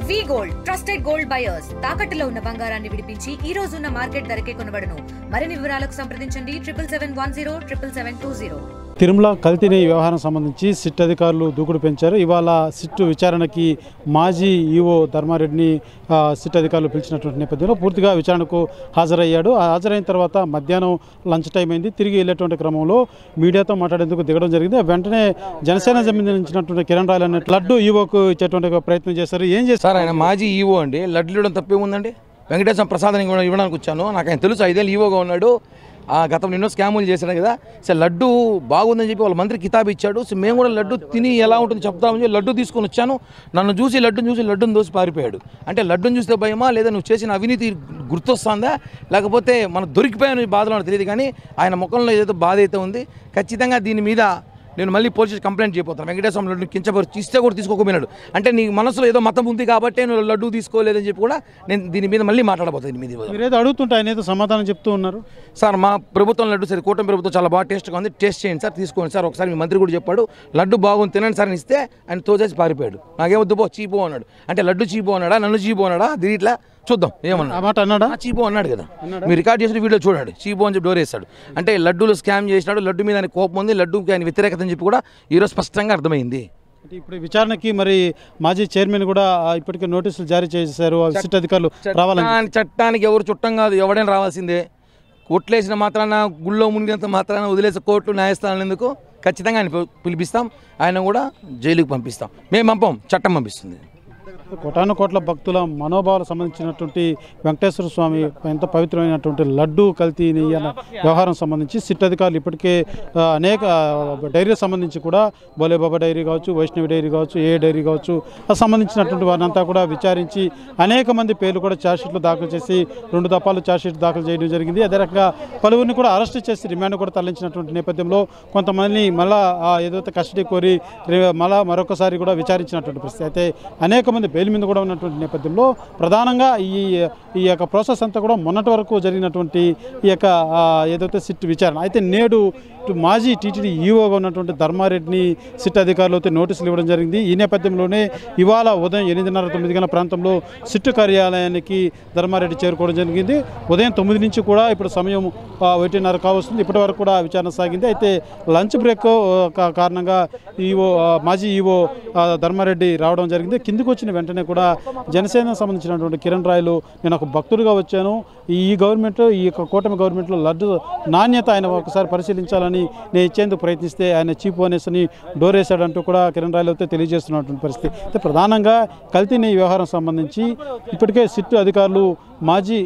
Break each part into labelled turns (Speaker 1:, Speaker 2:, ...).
Speaker 1: వి gold trusted gold buyers తాకట్టులో ఉన్న బంగారాన్ని విడిపించి ఈ రోజు ఉన్న మార్కెట్ ధరకే కొనబడును. మరిన్ని వివరాలకు సంప్రదించండి 77107720.
Speaker 2: తిరుమల కల్తీ వ్యవహారం సంబంధించి సిట్ అధికారులు దూకుడు పెంచారు. ఇవాళ సిట్ విచారణకి మాజీ ఈవో ధర్మారెడ్డిని సిట్ అధికారులు పిలిచినటువంటి నేపథ్యంలో పూర్తిగా విచారణకు హాజరయ్యాడు. హాజరైన తర్వాత మధ్యాహ్నం లంచ్ టైం అయింది. తిరిగి వెళ్ళేటువంటి క్రమంలో మీడియాతో మాట్లాడేందుకు దిగడం జరిగింది. వెంటనే జనసేన సంబంధించినటువంటి కిరణ్ రాయల్ అనే లడ్డు ఈవోకు ఇచ్చేటువంటి ప్రయత్నం చేశారు. ఏం చేస్తారు?
Speaker 3: ఆయన మాజీ ఈవో అండి. లడ్డు ఇవ్వడం తప్పేముందండి? వెంకటేశ్వర ప్రసాద్ ఇవ్వడానికి వచ్చాను. నాకు ఆయన తెలుసు, 5 ఏళ్ళు ఈవోగా ఉన్నాడు. గతంలో ఎన్నో స్కాములు చేశాడు కదా. సార్ లడ్డు బాగుందని చెప్పి వాళ్ళ మంత్రి కితాబు ఇచ్చాడు. సో మేము కూడా లడ్డు తిని ఎలా ఉంటుంది చెప్తామని చెప్పి లడ్డు తీసుకొని వచ్చాను. నన్ను చూసి లడ్డును దోసి పారిపోయాడు. అంటే లడ్డును చూస్తే భయమా, లేదా నువ్వు చేసిన అవినీతి గుర్తొస్తుందా, లేకపోతే మనం దొరికిపోయాను బాధలో తెలియదు. కానీ ఆయన ముఖంలో ఏదైతే బాధ అయితే ఉంది. ఖచ్చితంగా దీని మీద నేను మళ్ళీ పోలీసు కంప్లైంట్ చేయబోతాను. వెంకటేశ్వర లడ్డు కించపరిచి ఇస్తే కూడా తీసుకోకపోయినాడు. అంటే నీ మనసులో ఏదో మతం ఉంది కాబట్టి నువ్వు లడ్డు తీసుకోలేదని చెప్పి కూడా నేను దీని మీద మళ్ళీ మాట్లాడబోతాను. దీని మీద
Speaker 2: మీరేదో అడుగుతుంటే ఆయన ఏదో సమాధానం చెప్తూ ఉన్నారు.
Speaker 3: సార్ మా ప్రభుత్వం లడ్డు సరే, కూటమి ప్రభుత్వం చాలా బాగా టేస్ట్గా ఉంది, టేస్ట్ చేయండి సార్, తీసుకోండి సార్. ఒకసారి మీ మంత్రి కూడా చెప్పాడు లడ్డు బాగుంది తినండి సార్ అని ఇస్తే ఆయన తోచేసి పారిపోయాడు. నాకేమొద్దు పో చీపో అన్నాడు. అంటే లడ్డు చీపో అన్నాడా, నన్ను చీపో అన్నాడా, దీంట్లో చూద్దాం ఏమన్నా. చీపో అన్నాడు కదా, మీరు రికార్డ్ చేసిన వీడియో చూడండి. చీపో అని చెప్పి డోర్ వేస్తాడు. అంటే లడ్డూలు స్కామ్ చేసినాడు, లడ్డు మీద ఆయన కోపం ఉంది, లడ్డుకి ఆయన వ్యతిరేకత అని చెప్పి కూడా ఈరోజు స్పష్టంగా అర్థమైంది.
Speaker 2: ఇప్పుడు విచారణకి మరి మాజీ చైర్మన్ కూడా ఇప్పటికే నోటీసులు జారీ చేశారు. సిట్ అధికారులు రావాలని.
Speaker 3: చట్టానికి ఎవరు చుట్టం కాదు, ఎవడైనా రావాల్సిందే. కొట్లేసిన మాత్రాన, గుళ్ళో మునిగినంత మాత్రాన వదిలేసే కోర్టు న్యాయస్థానాలు ఎందుకు? ఖచ్చితంగా ఆయన పిలిపిస్తాం, ఆయన కూడా జైలుకి పంపిస్తాం. మేము పంపం, చట్టం పంపిస్తుంది.
Speaker 2: కోటాను కోట్ల భక్తుల మనోభావాలకు సంబంధించినటువంటి వెంకటేశ్వర స్వామి ఎంత పవిత్రమైనటువంటి లడ్డు కల్తీ అన్న వ్యవహారం సంబంధించి సిట్ అధికారులు ఇప్పటికే అనేక డైరీకి సంబంధించి కూడా బోలేబాబా డైరీ కావచ్చు, వైష్ణవి డైరీ కావచ్చు, ఏ డైరీ కావచ్చు, సంబంధించినటువంటి వారినంతా కూడా విచారించి అనేక మంది పేర్లు కూడా ఛార్జ్షీట్లు దాఖలు చేసి 2 దఫాలు ఛార్జ్షీట్ దాఖలు చేయడం జరిగింది. అదే రకంగా పలువురిని కూడా అరెస్ట్ చేసి రిమాండ్ కూడా తరలించినటువంటి నేపథ్యంలో కొంతమందిని మళ్ళా ఏదైతే కస్టడీ కోరి మరొకసారి కూడా విచారించినటువంటి పరిస్థితి. అయితే అనేక మంది బెయిల్ మీద కూడా ఉన్నటువంటి నేపథ్యంలో ప్రధానంగా ఈ యొక్క ప్రాసెస్ అంతా కూడా మొన్నటి వరకు జరిగినటువంటి ఈ యొక్క ఏదైతే సిట్ విచారణ. అయితే నేడు మాజీ టీటీడీ ఈవోగా ఉన్నటువంటి ధర్మారెడ్డిని సిట్ అధికారులతో నోటీసులు ఇవ్వడం జరిగింది. ఈ నేపథ్యంలోనే ఇవాళ ఉదయం 8:30-9 గంటల ప్రాంతంలో సిట్ కార్యాలయానికి ధర్మారెడ్డి చేరుకోవడం జరిగింది. ఉదయం 9 నుంచి కూడా ఇప్పుడు సమయం 1:30 కావస్తుంది. ఇప్పటి వరకు కూడా విచారణ సాగింది. అయితే లంచ్ బ్రేక్ కారణంగా మాజీ ఈవో ధర్మారెడ్డి రావడం జరిగింది. కిందికి వచ్చిన వెంటనే కూడా జనసేనకు సంబంధించినటువంటి కిరణ్ రాయలు, నేను ఒక భక్తుడిగా వచ్చాను, ఈ గవర్నమెంట్, ఈ యొక్క కూటమి గవర్నమెంట్లో లడ్డు నాణ్యత ఆయన ఒకసారి పరిశీలించాలని నేను ఇచ్చేందుకు ప్రయత్నిస్తే ఆయన చీప్ అనేసి డోర్ వేశాడంటూ కూడా కిరణ్ రాయలు అయితే తెలియజేస్తున్నటువంటి పరిస్థితి. అయితే ప్రధానంగా కల్తీ వ్యవహారం సంబంధించి ఇప్పటికే సిట్ అధికారులు మాజీ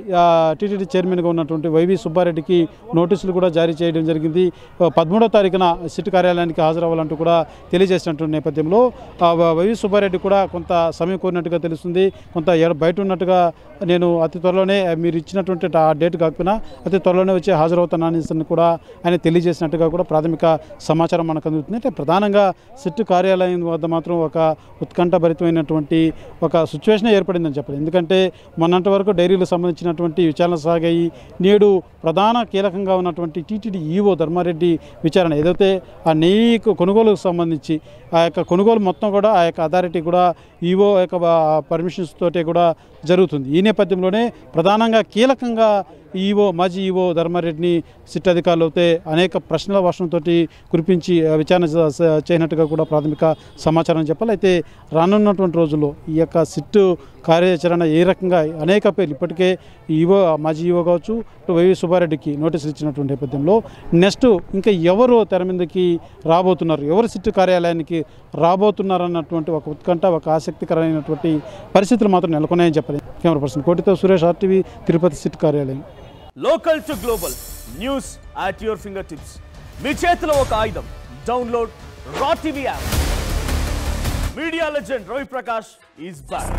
Speaker 2: టీటీడీ చైర్మన్గా ఉన్నటువంటి వైవి సుబ్బారెడ్డికి నోటీసులు కూడా జారీ చేయడం జరిగింది. 13వ తారీఖున సిట్ కార్యాలయానికి హాజరవ్వాలంటూ కూడా తెలియజేసినటువంటి నేపథ్యంలో వైవి సుబ్బారెడ్డి కూడా కొంత సమయం కోరినట్టుగా తెలుస్తుంది. కొంత బయట ఉన్నట్టుగా, నేను అతి త్వరలోనే మీరు ఇచ్చినటువంటి ఆ డేట్ కాకపోయినా అతి త్వరలోనే వచ్చి హాజరవుతానని కూడా ఆయన తెలియజేసినట్టుగా కూడా ప్రాథమిక సమాచారం మనకు అందుతుంది. అంటే ప్రధానంగా సిట్ కార్యాలయం వద్ద మాత్రం ఒక ఉత్కంఠభరితమైనటువంటి ఒక సిచ్యువేషన్ ఏర్పడిందని చెప్పాలి. ఎందుకంటే మొన్నటి వరకు డైరీలకు సంబంధించినటువంటి విచారణ సాగాయి. నేడు ప్రధాన కీలకంగా ఉన్నటువంటి టీటీడీ ఈవో ధర్మారెడ్డి విచారణ ఏదైతే ఆ నెయ్యి కొనుగోలుకు సంబంధించి ఆ యొక్క కొనుగోలు మొత్తం కూడా ఆ యొక్క అథారిటీ కూడా ఈవో యొక్క పర్మిషన్స్ తోటే కూడా జరుగుతుంది. ఈ నేపథ్యంలోనే ప్రధానంగా కీలకంగా మాజీ ఈవో ధర్మారెడ్డిని సిట్ అధికారులు అయితే అనేక ప్రశ్నల వర్షంతో కురిపించి విచారణ చేయనట్టుగా కూడా ప్రాథమిక సమాచారం చెప్పాలి. అయితే రానున్నటువంటి రోజుల్లో ఈ యొక్క సిట్ కార్యాచరణ ఏ రకంగా అనేక పేర్లు ఇప్పటికే మాజీ ఈవో కావచ్చు, వైవి సుబ్బారెడ్డికి నోటీసులు ఇచ్చినటువంటి నేపథ్యంలో నెక్స్ట్ ఇంకా ఎవరు తెర మీదకి రాబోతున్నారు, ఎవరు సిట్ కార్యాలయానికి రాబోతున్నారు అన్నటువంటి ఒక ఉత్కంఠ, ఒక ఆసక్తికరమైనటువంటి పరిస్థితులు మాత్రం నెలకొన్నాయని చెప్పాలి. కెమెరా పర్సన్ కోటితో సురేష్, RTV, తిరుపతి సిట్ కార్యాలయం.
Speaker 4: Local to global news at your fingertips. మీ చేతిలో ఒక ఆయుధం. Download Raw TV app. Media legend Ravi Prakash is back.